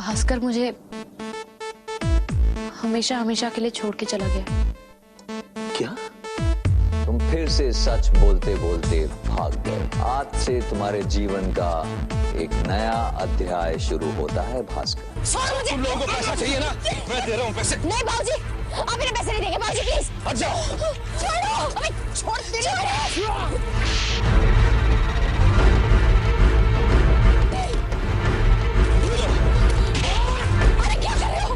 भास्कर मुझे हमेशा हमेशा के लिए छोड़ के चला गया। क्या? तुम फिर से सच बोलते बोलते भाग गए। आज से तुम्हारे जीवन का एक नया अध्याय शुरू होता है भास्कर। तुम लोगों को पैसा चाहिए ना? मैं दे रहा हूँ पैसे। नहीं बाबूजी, आप इन्हें पैसे नहीं देंगे बाबूजी, प्लीज हट जाओ। छोड़ो, अबे छोड़ दे। अरे क्या कर रहे हो?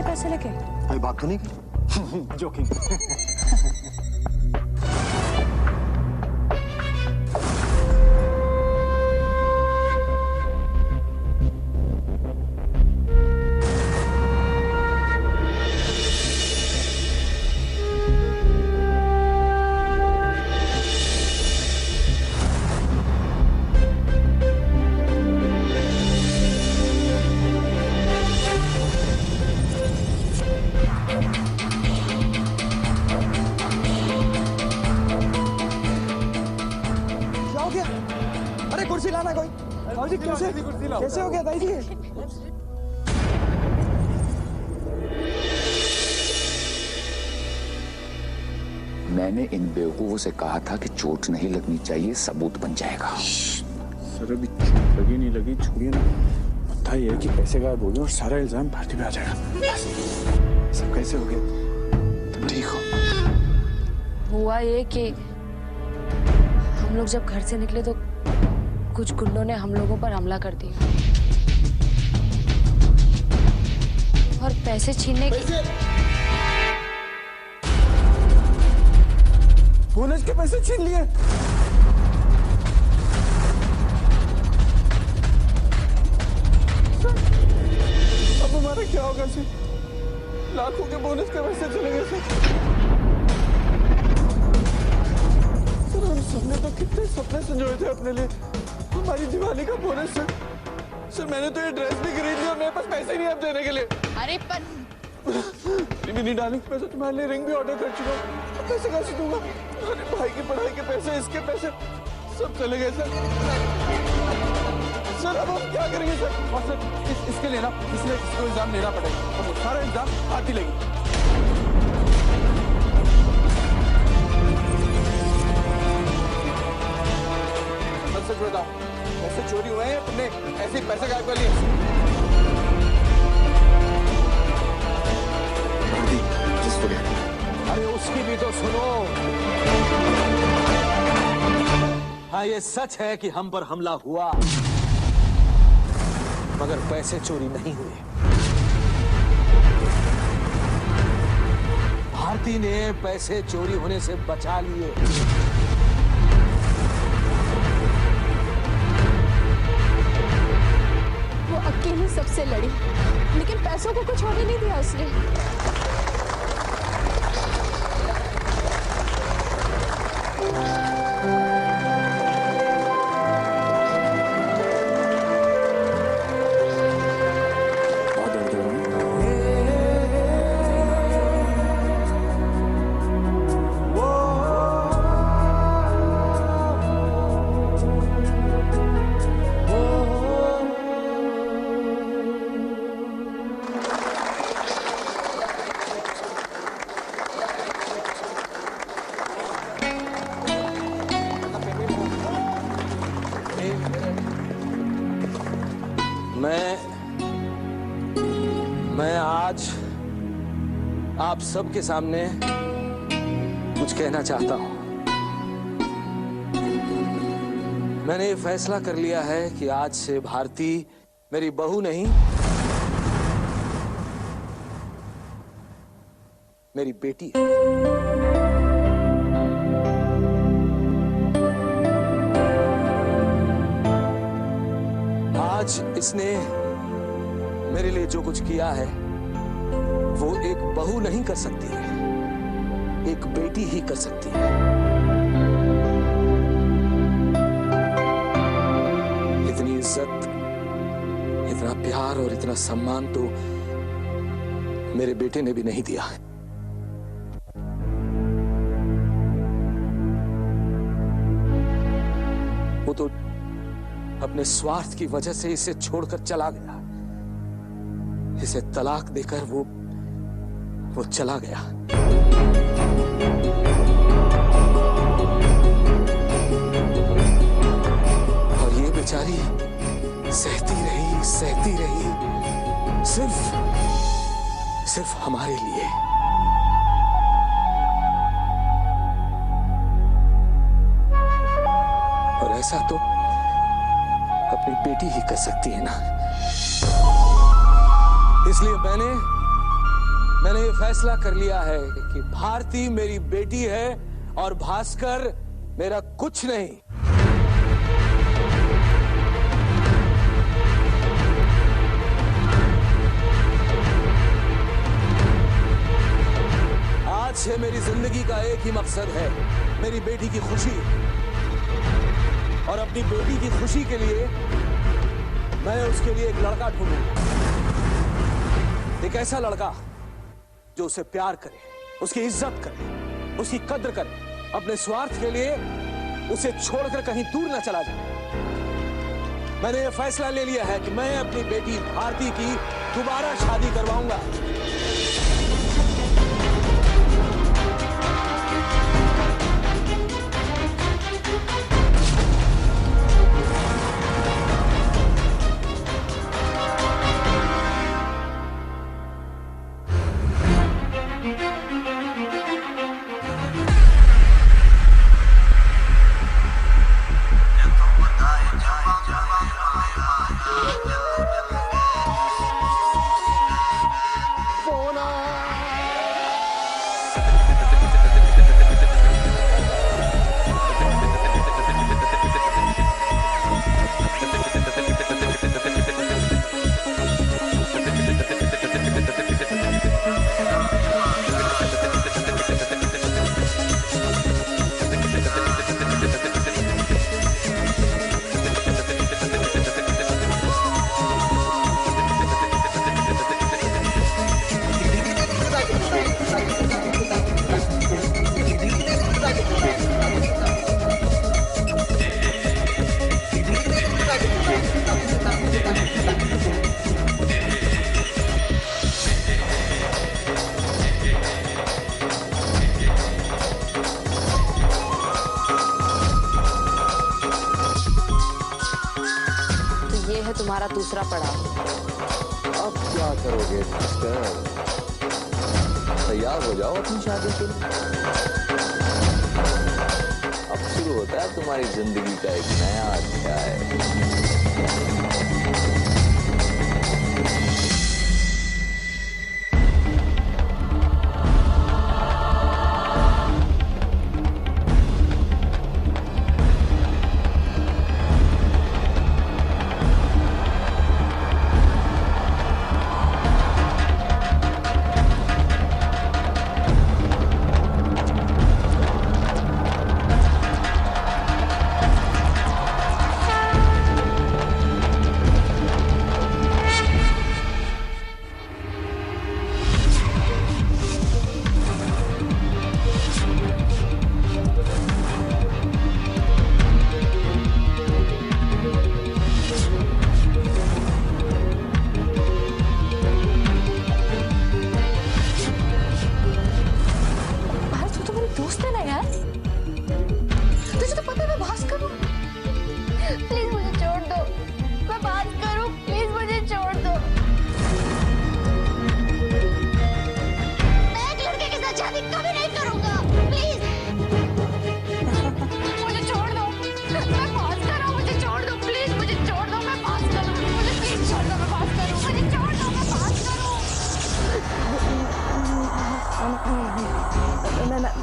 पैसे लेके कोई बात तो नहीं की? जोकिंग। अरे कुर्सी लाना कोई। कैसे हो गया दाई जी? मैंने इन बेवकूफों से कहा था कि चोट नहीं लगनी चाहिए, सबूत बन जाएगा। सर अभी चोट लगी नहीं लगी छोड़िए ना, पता ही है कि पैसे गायब हो गए और सारा इल्जाम भारती पे आ जाएगा। सब कैसे हो गया? तुम ठीक हो? हुआ ये कि हम लोग जब घर से निकले तो कुछ गुंडों ने हम लोगों पर हमला कर दिया और पैसे छीनने की। बोनस के पैसे छीन लिए। अब हमारा क्या होगा सर? लाखों के बोनस के पैसे चले गए सर। हम सबने तो कितने सपने संजोए थे अपने लिए। हमारी दिवाली का बोनस सर मैंने तो ये ड्रेस भी खरीद लिया, मेरे पास पैसे नहीं अब देने के लिए। अरे पर नहीं डार्लिंग, पैसे तुम्हारे लिए रिंग भी ऑर्डर कर चुका हूँ, पैसे कैसे दूंगा? अरे भाई की पढ़ाई के पैसे, इसके पैसे सब चले गए सर। सर अब हम क्या करेंगे सर? और सर इसके लिए ना इसको इल्जाम लेना पड़ेगा, तो सारा इल्जाम आती लेगी। सच बता, पैसे चोरी हुए हैं, तुमने ऐसे ही पैसे गायब कर लिए? अरे उसकी भी तो सुनो। हाँ, ये सच है कि हम पर हमला हुआ, मगर पैसे चोरी नहीं हुए। भारती ने पैसे चोरी होने से बचा लिए। वो अकेली सबसे लड़ी, लेकिन पैसों को कुछ होने नहीं दिया उसने। बहुत दर्द हो रहा है। मैं आज आप सबके सामने कुछ कहना चाहता हूं। मैंने ये फैसला कर लिया है कि आज से भारती मेरी बहू नहीं, मेरी बेटी है। आज इसने मेरे लिए जो कुछ किया है वो एक बहू नहीं कर सकती है, एक बेटी ही कर सकती है। इतनी इज्जत, इतना प्यार और इतना सम्मान तो मेरे बेटे ने भी नहीं दिया। वो तो अपने स्वार्थ की वजह से इसे छोड़कर चला गया। इसे तलाक देकर वो चला गया। और ये बेचारी सहती रही सिर्फ हमारे लिए। और ऐसा तो अपनी बेटी ही कर सकती है ना। इसलिए मैंने ये फैसला कर लिया है कि भारती मेरी बेटी है और भास्कर मेरा कुछ नहीं। आज से मेरी जिंदगी का एक ही मकसद है, मेरी बेटी की खुशी। और अपनी बेटी की खुशी के लिए मैं उसके लिए एक लड़का ढूंढूंगा, एक ऐसा लड़का जो उसे प्यार करे, उसकी इज्जत करे, उसकी कद्र करे, अपने स्वार्थ के लिए उसे छोड़कर कहीं दूर न चला जाए। मैंने यह फैसला ले लिया है कि मैं अपनी बेटी भारती की दोबारा शादी करवाऊंगा। तुम्हारा दूसरा पड़ाव। अब क्या करोगे भास्कर? तैयार हो जाओ अपनी शादी के लिए। अब शुरू होता है तुम्हारी जिंदगी का एक नया अध्याय।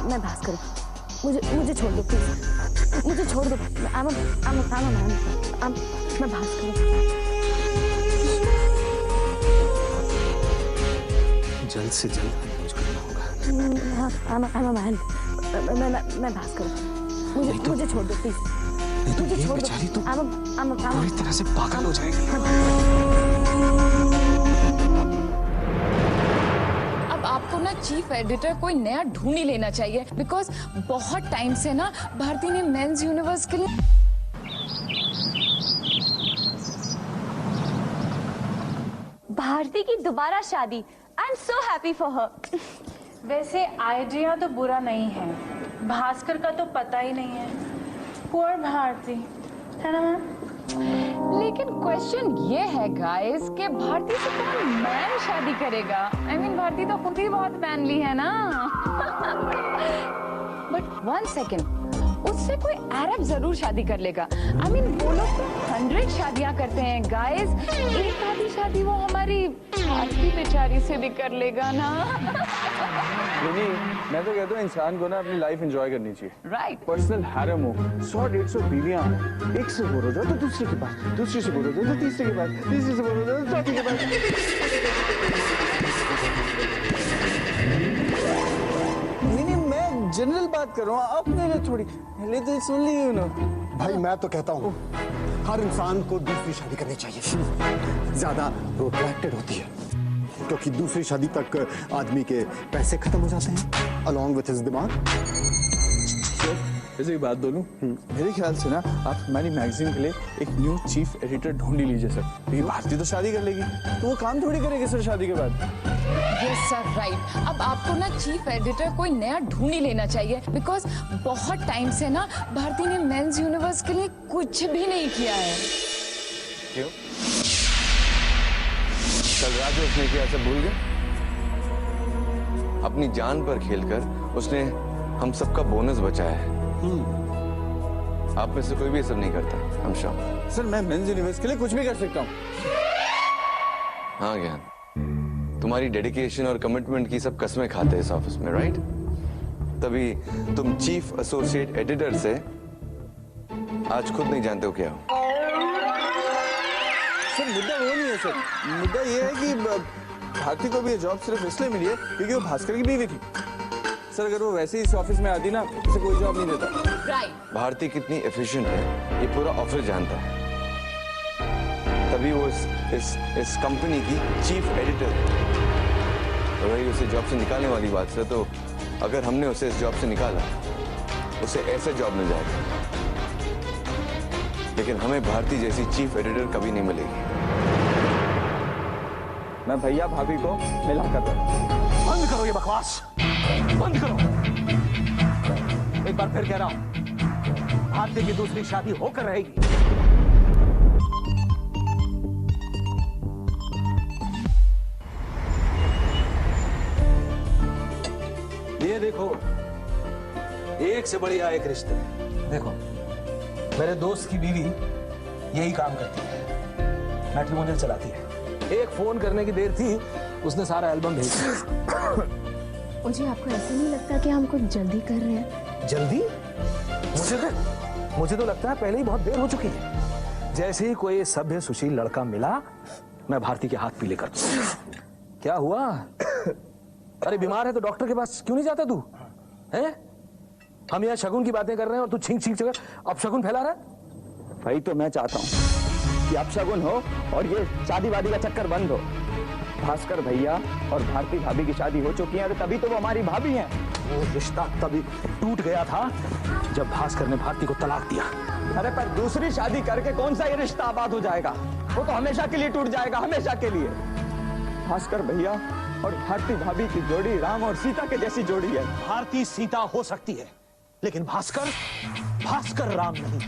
मैं बात करूं, मुझे छोड़ दो प्लीज, मुझे छोड़ दो। मैं बात करूं। जल्द से जल्द कुछ करना होगा। मैं बात करूं, मुझे छोड़ दो प्लीज। नहीं तो ये बेचारी तो पूरी तरह से पागल हो जाएगी। आपको ना चीफ एडिटर कोई नया ढूंढ ही लेना चाहिए, बिकॉज बहुत टाइम से ना भारती ने मेंस यूनिवर्स के लिए भारती की दोबारा शादी। I am so happy for her. वैसे आइडिया तो बुरा नहीं है, भास्कर का तो पता ही नहीं है। पुअर भारती, है ना मैम? लेकिन क्वेश्चन ये है गाइस कि भारती से कौन मैन शादी करेगा? I mean, भारती तो खुद ही बहुत मैनली है ना। बट 1 सेकेंड, उससे कोई अरब जरूर शादी कर लेगा। I mean, वो लोग तो 100 शादियां करते हैं गाइस। एक आधी शादी वो हमारी भारती बेचारी से भी कर लेगा ना। मैं तो कहता हूँ इंसान को ना अपनी लाइफ एंजॉय करनी चाहिए। राइट। पर्सनल हैरम हो, 100-150 बीवियां हो, एक से बोर हो जाओ तो दूसरे के पास, दूसरे से बोर हो जाओ तो तीसरे के पास, तीसरे से बोर हो जाओ तो चौथे के पास। नहीं, मैं जनरल बात कर रहा हूँ, अपने लिए थोड़ी। पहले तो सुन ली उन्होंने। भाई मैं तो कहता हूँ हर इंसान को दूसरी शादी करनी चाहिए, ज्यादा प्रोटेक्टेड होती है, क्योंकि दूसरी शादी तक आदमी के पैसे खत्म हो जाते हैं अलॉन्ग विथ हिज दिमाग। जैसे एक बात बोलूं, मेरे ख्याल से ना आप हमारी मैगजीन के लिए एक न्यू चीफ एडिटर ढूंढ ही लीजिए सर। क्योंकि भारती तो शादी कर लेगी तो वो काम थोड़ी करेगी सर शादी के बाद। Yes sir, right. अब आपको ना चीफ एडिटर कोई नया ढूंढ ही लेना चाहिए, बिकॉज बहुत टाइम से ना भारती ने मेंस यूनिवर्स के लिए कुछ भी नहीं किया है। क्यों? कल रात जो उसने किया सब भूल गए? अपनी जान पर खेलकर उसने हम सबका बोनस बचाया है। आप में से कोई भी ये सब नहीं करता, हम श्योर। सर मैं मेंस यूनिवर्स के लिए कुछ भी कर सकता हूँ। हाँ ज्ञान, तुम्हारी डेडिकेशन और कमिटमेंट की सब कस्में खाते हैं इस ऑफिस में, राइट? तभी तुम चीफ एसोसिएट एडिटर से आज खुद नहीं जानते हो क्या हो। सर मुद्दा वो नहीं है सर, मुद्दा ये है कि भारती को भी ये जॉब सिर्फ इसलिए मिली है क्योंकि वो भास्कर की बीवी थी। सर अगर वो वैसे ही इस ऑफिस में आती ना, उसे कोई जॉब नहीं देता। राइट। भारती कितनी एफिशिएंट है ये पूरा ऑफिस जानता है, तभी वो इस कंपनी की चीफ एडिटर है। और वही उसे जॉब से निकालने वाली बात है, तो अगर हमने उसे इस जॉब से निकाला उसे ऐसा जॉब मिल जाएगा, लेकिन हमें भारती जैसी चीफ एडिटर कभी नहीं मिलेगी। मैं भैया भाभी को मिला कर रहा हूं। बंद करो ये बकवास, बंद करो। एक बार फिर कह रहा हूं, भारती की दूसरी शादी होकर रहेगी। ये देखो, एक से बढ़िया एक रिश्ते। देखो, मेरे दोस्त की बीवी यही काम करती है, मैट्रिमोनियल चलाती है। एक फोन करने की देर थी, उसने सारा एल्बम भेज दिया। मुझे आपको ऐसा नहीं लगता कि हम कुछ जल्दी कर रहे हैं? जल्दी? मुझे तो लगता है पहले ही बहुत देर हो चुकी है। जैसे ही कोई सभ्य सुशील लड़का मिला, मैं भारती के हाथ पीले कर दूं। क्या हुआ? अरे बीमार है तो डॉक्टर के पास क्यों नहीं जाता तू? हैं? हम यहाँ शगुन की बातें कर रहे हैं और तू छिंक छिंक अब शगुन फैला रहा है। भाई तो मैं चाहता हूँ कि अब शगुन हो और ये शादी वादी का चक्कर बंद हो। भास्कर भैया और भारती भाभी की शादी हो चुकी है, तो तभी तो वो हमारी भाभी हैं। वो रिश्ता तभी टूट गया था जब भास्कर ने भारती को तलाक दिया। अरे पर दूसरी शादी करके कौन सा ये रिश्ता आबाद हो जाएगा? वो तो हमेशा के लिए टूट जाएगा, हमेशा के लिए। भास्कर भैया और भारती भाभी की जोड़ी राम और सीता के जैसी जोड़ी है। भारती सीता हो सकती है, लेकिन भास्कर राम नहीं है।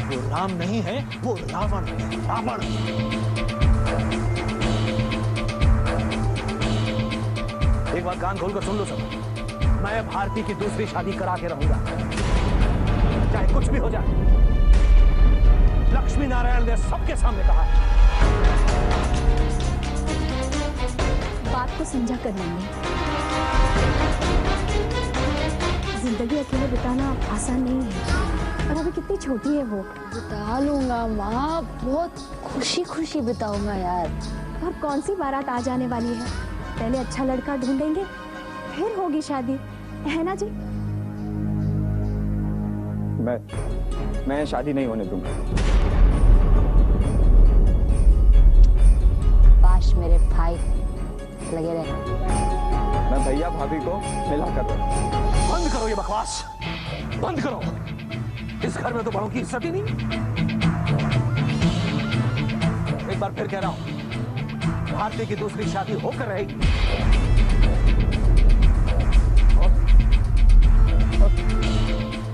वो राम नहीं है, वो रावण है, रावण। एक बात कान खोलकर सुन लो सब, मैं भारती की दूसरी शादी करा के रहूंगा, चाहे कुछ भी हो जाए। लक्ष्मी नारायण ने सबके सामने कहा है। बात को समझा कर लेंगे। जिंदगी अकेले बिताना आसान नहीं है, और अभी कितनी छोटी है वो। बिता लूंगा माँ, बहुत खुशी खुशी बिताऊंगा यार। और कौन सी बारात आ जाने वाली है, पहले अच्छा लड़का ढूंढेंगे, फिर होगी शादी, है ना जी? मैं शादी नहीं होने दूंगा। पास मेरे भाई लगे रहे। मैं भैया भाभी को मिला कर दूंगा। बंद करो ये बकवास, बंद करो। इस घर में तो बड़ों की इज्जत ही नहीं। एक बार फिर कह रहा हूं, भारती की दूसरी शादी होकर रहेगी।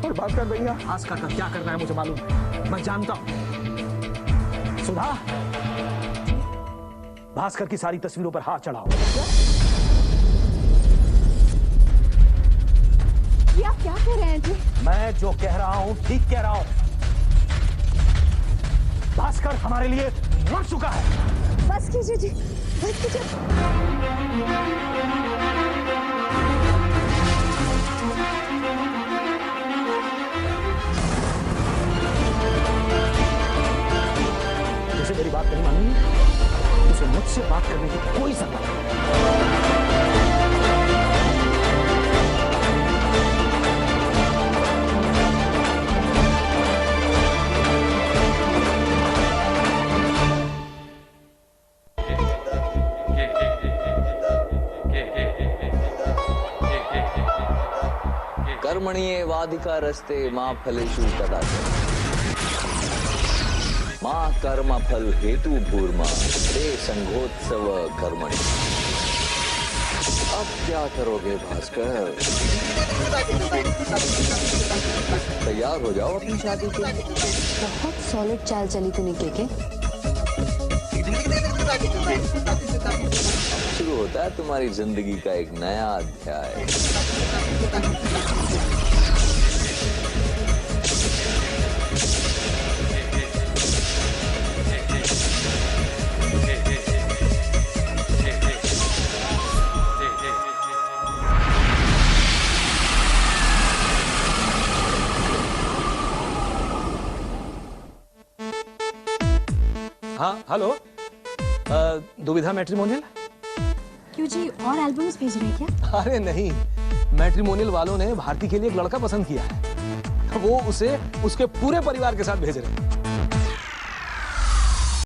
और भास्कर भैया, भास्कर का क्या करना है मुझे मालूम है, मैं जानता हूं। सुधा, भास्कर की सारी तस्वीरों पर हाथ चढ़ाओ। ये आप क्या कह रहे हैं जी? मैं जो कह रहा हूं ठीक कह रहा हूं। भास्कर हमारे लिए मर चुका है। बस कीजिए जी, बस कीजिए। जैसे मेरी बात नहीं मानेंगी, उसे मुझसे बात करने की कोई जरूरत नहीं। कर्मण्येवाधिकारस्ते मा फलेषु कदाचन मा कर्म फल हेतु भूर्मा ते संघोत्सव कर्मणि। अब क्या करोगे भास्कर? तैयार हो जाओ अपनी शादी के लिए। बहुत सॉलिड चाल चली तूने के। शुरू होता है तुम्हारी जिंदगी का एक नया अध्याय। हाँ हेलो, दुविधा मैट्रिमोनियल। क्यों जी, और एल्बम्स भेज रहे हैं क्या? अरे नहीं, मैट्रिमोनियल वालों ने भारती के लिए एक लड़का पसंद किया है, वो उसे उसके पूरे परिवार के साथ भेज रहे हैं।